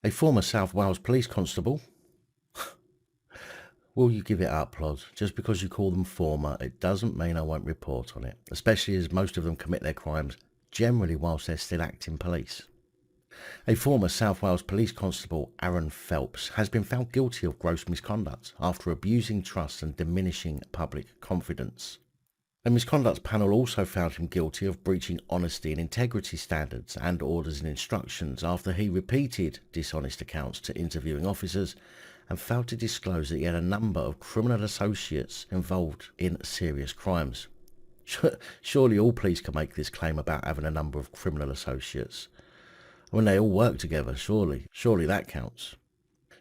A former South Wales police constable. Will you give it up, Plod? Just because you call them former, it doesn't mean I won't report on it, especially as most of them commit their crimes generally whilst they're still acting police. A former South Wales police constable, Aaron Phelps, has been found guilty of gross misconduct after abusing trust and diminishing public confidence. A misconduct panel also found him guilty of breaching honesty and integrity standards and orders and instructions after he repeated dishonest accounts to interviewing officers and failed to disclose that he had a number of criminal associates involved in serious crimes. Surely all police can make this claim about having a number of criminal associates. When they all work together, surely that counts.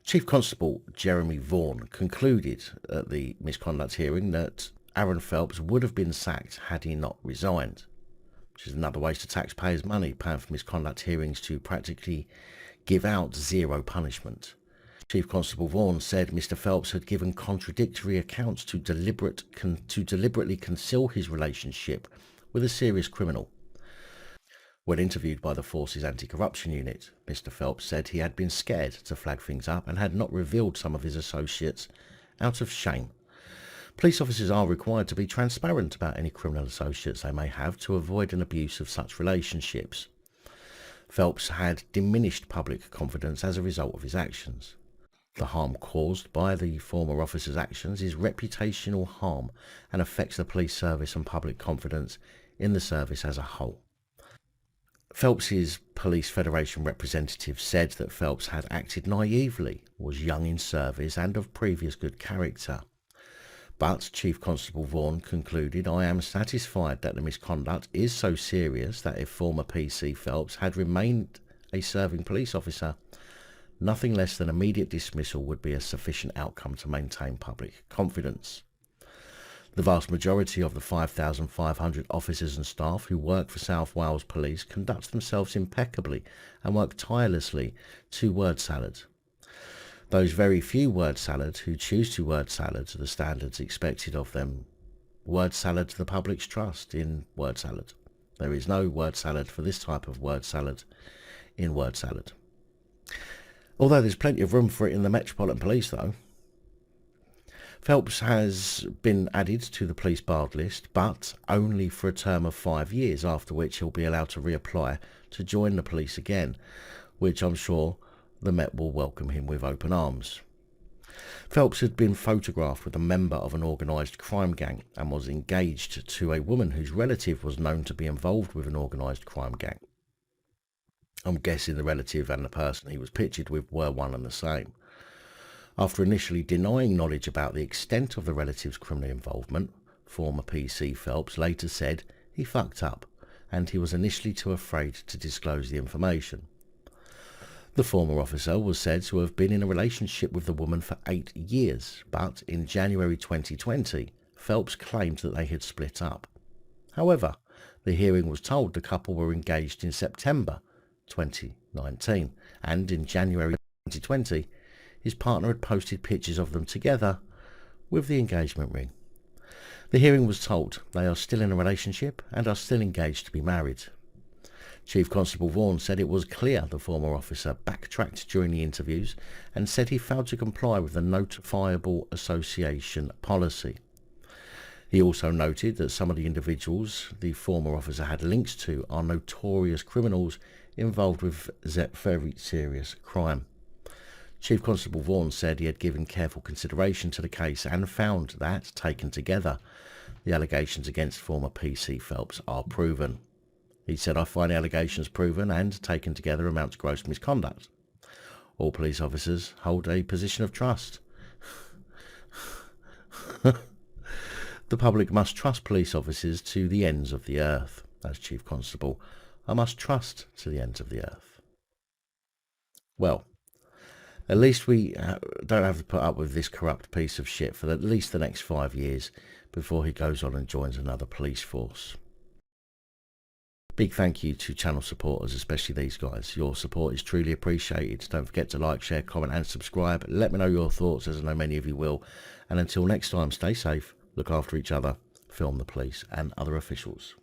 Chief Constable Jeremy Vaughan concluded at the misconduct hearing that Aaron Phelps would have been sacked had he not resigned, which is another waste of taxpayers' money, paying for misconduct hearings to practically give out zero punishment. Chief Constable Vaughan said Mr Phelps had given contradictory accounts to deliberately conceal his relationship with a serious criminal. When interviewed by the Force's Anti-Corruption Unit, Mr Phelps said he had been scared to flag things up and had not revealed some of his associates out of shame. Police officers are required to be transparent about any criminal associates they may have to avoid an abuse of such relationships. Phelps had diminished public confidence as a result of his actions. The harm caused by the former officer's actions is reputational harm and affects the police service and public confidence in the service as a whole. Phelps's Police Federation representative said that Phelps had acted naively, was young in service and of previous good character. But Chief Constable Vaughan concluded, I am satisfied that the misconduct is so serious that if former PC Phelps had remained a serving police officer, nothing less than immediate dismissal would be a sufficient outcome to maintain public confidence. The vast majority of the 5,500 officers and staff who work for South Wales Police conduct themselves impeccably and work tirelessly to word salad. Those very few word salad who choose to word salad to the standards expected of them word salad the public's trust in word salad. There is no word salad for this type of word salad in word salad. Although there's plenty of room for it in the Metropolitan Police though. Phelps has been added to the police barred list, but only for a term of 5 years, after which he'll be allowed to reapply to join the police again, which I'm sure the Met will welcome him with open arms. Phelps had been photographed with a member of an organised crime gang and was engaged to a woman whose relative was known to be involved with an organised crime gang. I'm guessing the relative and the person he was pictured with were one and the same. After initially denying knowledge about the extent of the relative's criminal involvement, former PC Phelps later said he fucked up and he was initially too afraid to disclose the information. The former officer was said to have been in a relationship with the woman for 8 years, but in January 2020, Phelps claimed that they had split up. However, the hearing was told the couple were engaged in September 2019, and in January 2020, his partner had posted pictures of them together with the engagement ring. The hearing was told they are still in a relationship and are still engaged to be married. Chief Constable Vaughan said it was clear the former officer backtracked during the interviews and said he failed to comply with the notifiable association policy. He also noted that some of the individuals the former officer had links to are notorious criminals involved with very serious crime. Chief Constable Vaughan said he had given careful consideration to the case and found that, taken together, the allegations against former PC Phelps are proven. He said, I find the allegations proven and, taken together, amount to gross misconduct. All police officers hold a position of trust. The public must trust police officers to the ends of the earth. As Chief Constable, I must trust to the ends of the earth. Well, at least we don't have to put up with this corrupt piece of shit for at least the next 5 years before he goes on and joins another police force. Big thank you to channel supporters, especially these guys. Your support is truly appreciated. Don't forget to like, share, comment and subscribe. Let me know your thoughts, as I know many of you will. And until next time, stay safe, look after each other, film the police and other officials.